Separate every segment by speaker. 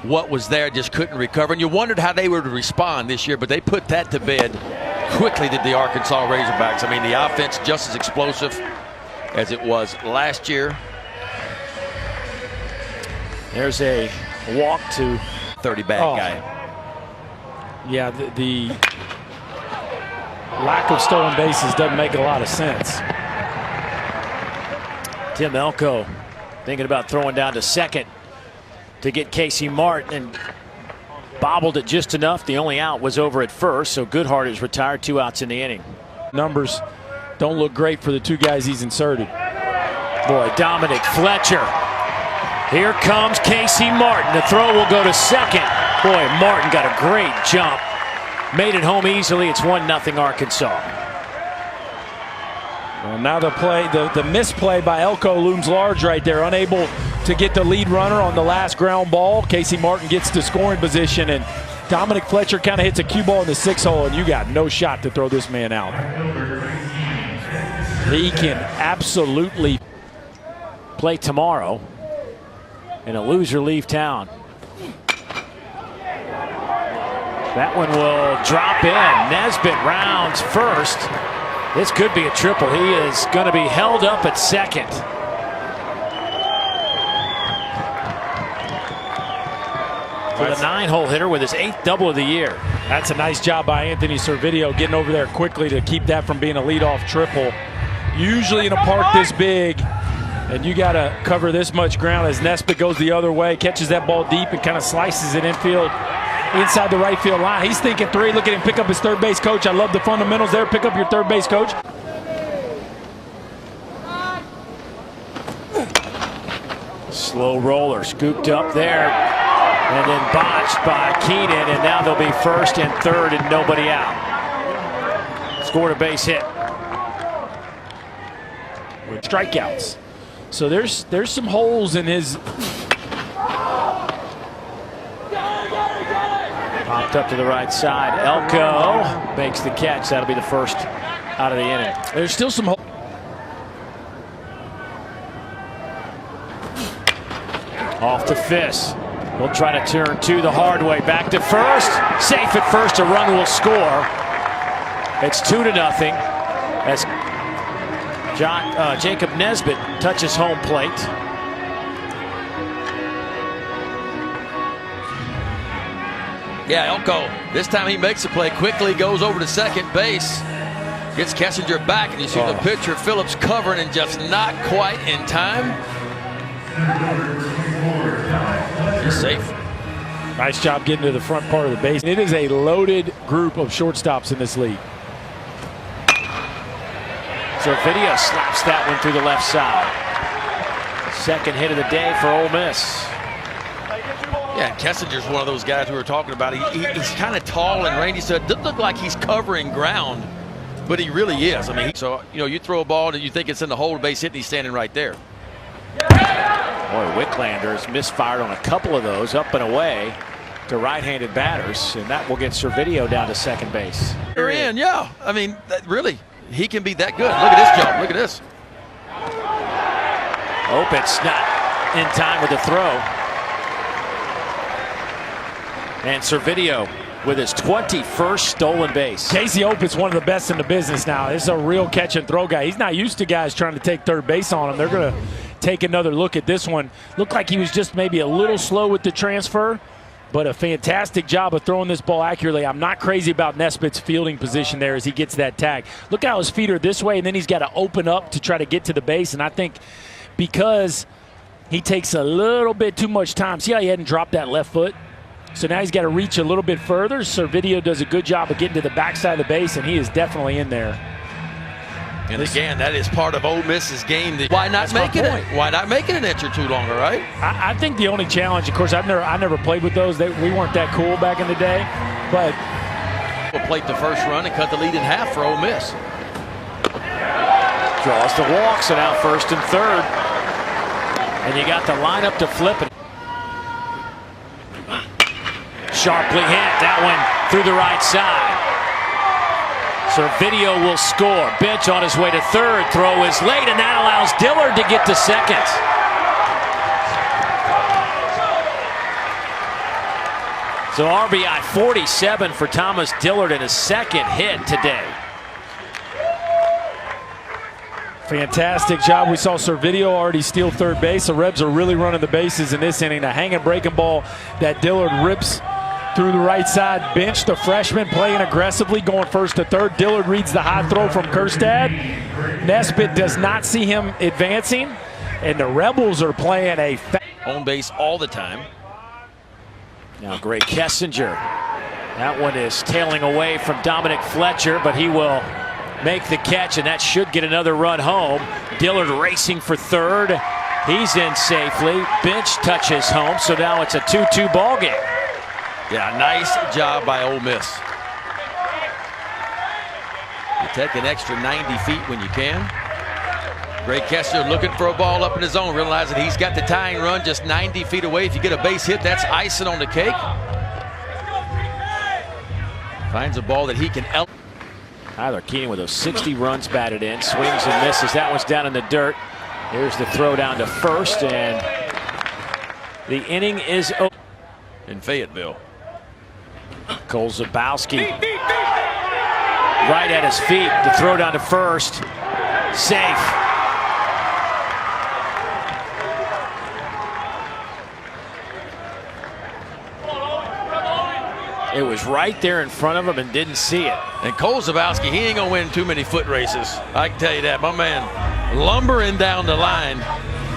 Speaker 1: What was there, just couldn't recover. And you wondered how they would respond this year, but they put that to bed quickly, did the Arkansas Razorbacks. I mean, the offense just as explosive as it was last year.
Speaker 2: There's a walk to
Speaker 1: 30 bad guy.
Speaker 3: Yeah, the lack of stolen bases doesn't make a lot of sense.
Speaker 2: Tim Elko thinking about throwing down to second to get Casey Martin, and bobbled it just enough. The only out was over at first, so Goodhart is retired, 2 outs in the inning.
Speaker 3: Numbers don't look great for the 2 guys he's inserted.
Speaker 2: Boy, Dominic Fletcher. Here comes Casey Martin. The throw will go to second. Boy, Martin got a great jump. Made it home easily. It's 1-0 Arkansas.
Speaker 3: Well, now the misplay by Elko looms large right there. Unable to get the lead runner on the last ground ball. Casey Martin gets to scoring position, and Dominic Fletcher kind of hits a cue ball in the 6 hole, and you got no shot to throw this man out. He can absolutely
Speaker 2: play tomorrow in a loser leave town. That one will drop in. Nesbitt rounds first. This could be a triple. He is going to be held up at second. For the 9-hole hitter with his 8th double of the year.
Speaker 3: That's a nice job by Anthony Servideo getting over there quickly to keep that from being a leadoff triple. Usually in a park this big, and you got to cover this much ground as Nesbitt goes the other way, catches that ball deep and kind of slices it infield inside the right field line. He's thinking 3. Look at him pick up his third base coach. I love the fundamentals there. Pick up your third base coach.
Speaker 2: Slow roller scooped up there and then botched by Keenan, and now they'll be first and third and nobody out. Scored a base hit.
Speaker 3: With strikeouts. So there's some holes in his.
Speaker 2: Popped up to the right side. Elko makes the catch. That'll be the first out of the inning.
Speaker 3: There's still some holes.
Speaker 2: Off to Fiss. He'll try to turn 2 the hard way. Back to first. Safe at first. A run will score. It's 2-0 as Jacob Nesbitt touches home plate.
Speaker 1: Yeah, Elko, this time he makes a play quickly, goes over to second base, gets Kessinger back, and you see the pitcher Phillips covering and just not quite in time. He's safe.
Speaker 3: Nice job getting to the front part of the base. It is a loaded group of shortstops in this league.
Speaker 2: Servideo slaps that one through the left side. Second hit of the day for Ole Miss.
Speaker 1: Yeah, Kessinger's one of those guys we were talking about. He's kind of tall and rangy, so it doesn't look like he's covering ground, but he really is. I mean, so you throw a ball and you think it's in the hole, base hit, and he's standing right there.
Speaker 2: Boy, Wicklander misfired on a couple of those, up and away to right-handed batters, and that will get Servideo down to second base.
Speaker 1: They're in, yeah. I mean, really, he can be that good. Look at this jump. Look at this.
Speaker 2: Opitz not in time with the throw. And Servideo with his 21st stolen base.
Speaker 3: Casey Opitz, one of the best in the business now. This is a real catch and throw guy. He's not used to guys trying to take third base on him. They're going to take another look at this one. Looked like he was just maybe a little slow with the transfer, but a fantastic job of throwing this ball accurately. I'm not crazy about Nesbitt's fielding position there as he gets that tag. Look how his feet are this way, and then he's got to open up to try to get to the base. And I think because he takes a little bit too much time. See how he hadn't dropped that left foot? So now he's got to reach a little bit further. Servideo does a good job of getting to the backside of the base, and he is definitely in there.
Speaker 1: And again, that is part of Ole Miss's game. Why not make it? Why not make it an inch or two longer, right?
Speaker 3: I think the only challenge, of course, I never played with those. We weren't that cool back in the day, but
Speaker 1: we'll plate the first run and cut the lead in half for Ole Miss.
Speaker 2: Draws the walks and out first and third, and you got the lineup to flip it. Sharply hit that one through the right side. Servideo will score. Bench on his way to third. Throw is late, and that allows Dillard to get to second. So RBI 47 for Thomas Dillard in his second hit today.
Speaker 3: Fantastic job. We saw Servideo already steal third base. The Rebs are really running the bases in this inning. A hanging breaking ball that Dillard rips through the right side bench. The freshman playing aggressively, going first to third. Dillard reads the high throw from Kerstad. Nesbitt does not see him advancing, and the Rebels are playing a
Speaker 1: home base all the time.
Speaker 2: Now Gray Kessinger. That one is tailing away from Dominic Fletcher, but he will make the catch, and that should get another run home. Dillard racing for third. He's in safely. Bench touches home, so now it's a 2-2 ball game.
Speaker 1: Yeah, nice job by Ole Miss. You take an extra 90 feet when you can. Gray Kessler looking for a ball up in his zone, realizing he's got the tying run just 90 feet away. If you get a base hit, that's icing on the cake. Finds a ball that he can elevate.
Speaker 2: Tyler Keenan with those 60 runs batted in, swings and misses. That one's down in the dirt. Here's the throw down to first, and the inning is over.
Speaker 1: In Fayetteville.
Speaker 2: Cole Zabowski right at his feet. The throw down to first. Safe. It was right there in front of him and didn't see it.
Speaker 1: And Cole Zabowski, he ain't gonna win too many foot races. I can tell you that. My man lumbering down the line.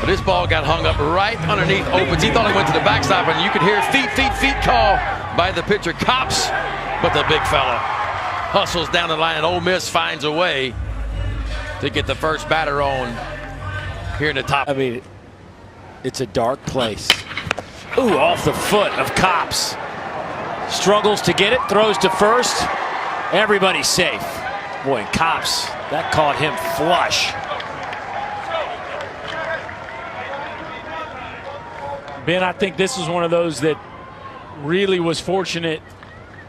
Speaker 1: But this ball got hung up right underneath Opens. He thought he went to the backstop, and you could hear feet call by the pitcher Cops. But the big fella hustles down the line. Ole Miss finds a way to get the first batter on here in the top.
Speaker 2: I mean, it's a dark place. Ooh, off the foot of Cops. Struggles to get it, throws to first. Everybody's safe. Boy, Cops, that caught him flush.
Speaker 3: Ben, I think this was one of those that really was fortunate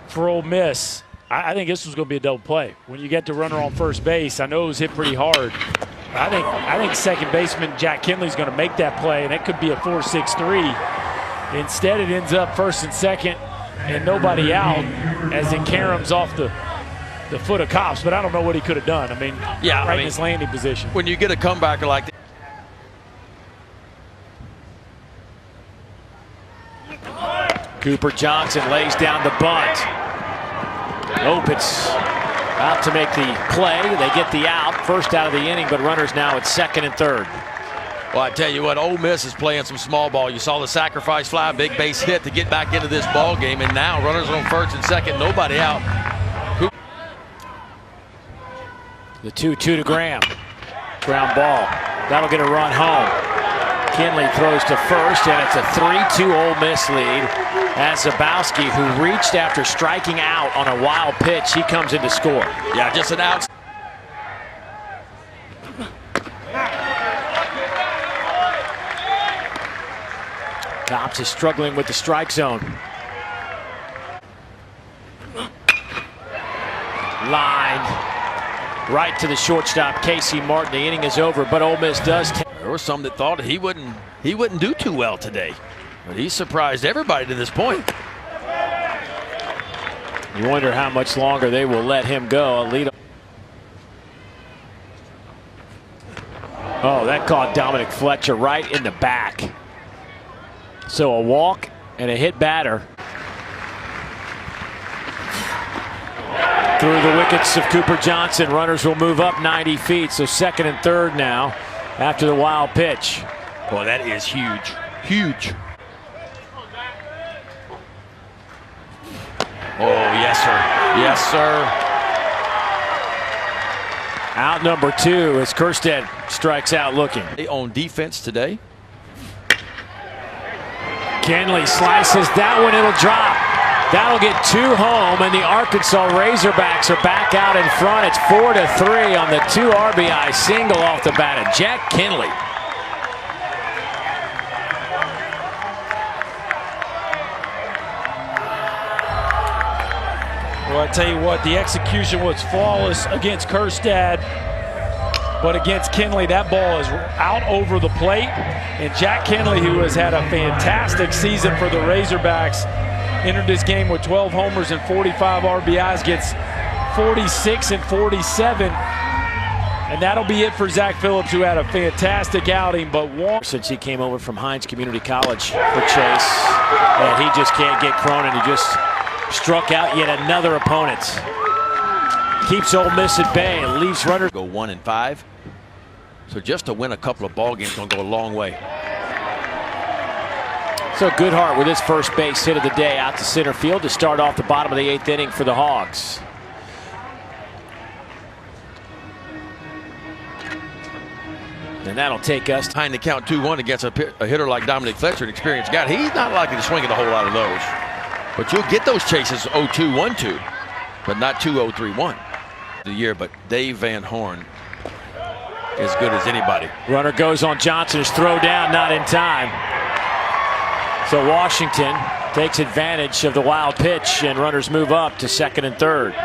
Speaker 3: for Ole Miss. I think this was going to be a double play. When you get the runner on first base, I know it was hit pretty hard. I think second baseman Jack Kinley's going to make that play, and it could be a 4-6-3. Instead, it ends up first and second and nobody out as it caroms off the foot of Cops. But I don't know what he could have done. I mean,
Speaker 1: yeah,
Speaker 3: in his landing position.
Speaker 1: When you get a comebacker like that.
Speaker 2: Cooper Johnson lays down the bunt. Opitz out to make the play. They get the out, first out of the inning, but runners now at second and third.
Speaker 1: Well, I tell you what, Ole Miss is playing some small ball. You saw the sacrifice fly, big base hit to get back into this ball game, and now runners on first and second, nobody out.
Speaker 2: The 2-2 to Graham. Ground ball. That'll get a run home. Kinley throws to first, and it's a 3-2 Ole Miss lead. As Zabowski, who reached after striking out on a wild pitch, he comes in to score.
Speaker 1: Yeah, just an out.
Speaker 2: Cops is struggling with the strike zone. Line right to the shortstop, Casey Martin. The inning is over, but Ole Miss does.
Speaker 1: There were some that thought he wouldn't do too well today, but he surprised everybody to this point.
Speaker 2: You wonder how much longer they will let him go. Oh, that caught Dominic Fletcher right in the back. So a walk and a hit batter. Through the wickets of Cooper Johnson. Runners will move up 90 feet. So second and third now after the wild pitch.
Speaker 1: Boy, that is huge. Huge. Oh, yes, sir. Yes, sir.
Speaker 2: Out number 2 as Kerstead strikes out looking.
Speaker 1: On defense today.
Speaker 2: Kinley slices that one. It'll drop. That'll get 2 home, and the Arkansas Razorbacks are back out in front. It's 4-3 on the 2 RBI single off the bat of Jack Kinley.
Speaker 3: Well, I tell you what, the execution was flawless against Kerstad, but against Kinley, that ball is out over the plate. And Jack Kinley, who has had a fantastic season for the Razorbacks, entered this game with 12 homers and 45 RBIs, gets 46 and 47. And that'll be it for Zach Phillips, who had a fantastic outing, but one.
Speaker 2: Since he came over from Hines Community College for Chase, and he just can't get Cronin. He just struck out yet another opponent. Keeps Ole Miss at bay and leaves runners.
Speaker 1: Go 1-5. So just to win a couple of ball games gonna go a long way.
Speaker 2: So Goodhart with his first base hit of the day out to center field to start off the bottom of the 8th inning for the Hogs. And that'll take us
Speaker 1: Behind the count 2-1 against a hitter like Dominic Fletcher, an experienced guy. He's not likely to swing at a whole lot of those. But you'll get those chases 0-2, 1-2, but not 2-0, 3-1 the year. But Dave Van Horn, as good as anybody.
Speaker 2: Runner goes on Johnson, his throw down, not in time. So Washington takes advantage of the wild pitch, and runners move up to second and third.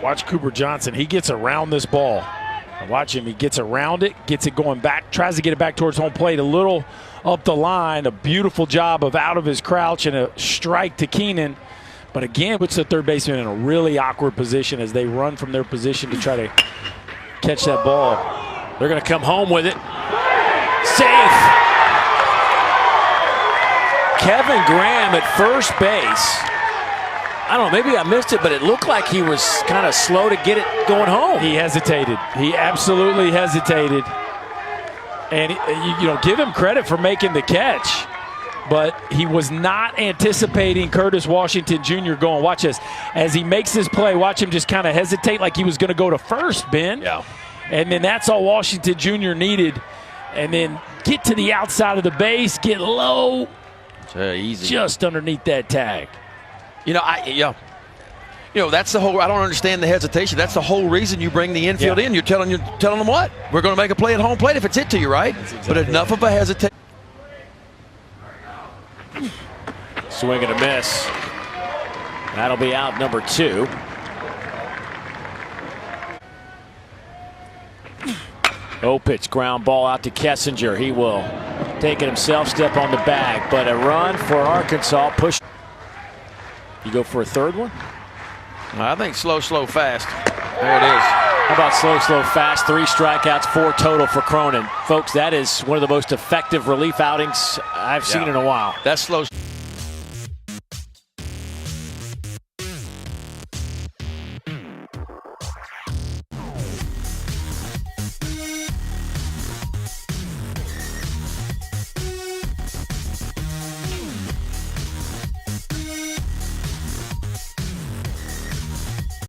Speaker 3: Watch Cooper Johnson. He gets around this ball. Watch him. He gets around it, gets it going back, tries to get it back towards home plate, a little up the line. A beautiful job of out of his crouch and a strike to Keenan. But again, puts the third baseman in a really awkward position as they run from their position to try to catch that ball.
Speaker 2: They're going to come home with it. Safe. Kevin Graham at first base. I don't know, maybe I missed it, but it looked like he was kind of slow to get it going home.
Speaker 3: He hesitated. He absolutely hesitated. And, give him credit for making the catch. But he was not anticipating Curtis Washington Jr. going. Watch this. As he makes this play, watch him just kind of hesitate like he was going to go to first, Ben.
Speaker 1: Yeah.
Speaker 3: And then that's all Washington Jr. needed. And then get to the outside of the base, get low.
Speaker 1: Easy.
Speaker 3: Just underneath that tag.
Speaker 1: That's the whole. I don't understand the hesitation. That's the whole reason you bring the infield in. You're telling them what? We're going to make a play at home plate if it's hit to you, right? Exactly. But enough of a hesitation.
Speaker 2: Swing and a miss. That'll be out number 2. Oh, pitch, ground ball out to Kessinger. He will take it himself, step on the bag, but a run for Arkansas. Push. You go for a third one?
Speaker 1: I think slow, fast. There it is.
Speaker 2: How about slow, fast? 3 strikeouts, 4 total for Cronin. Folks, that is one of the most effective relief outings I've seen in a while.
Speaker 1: That's slow.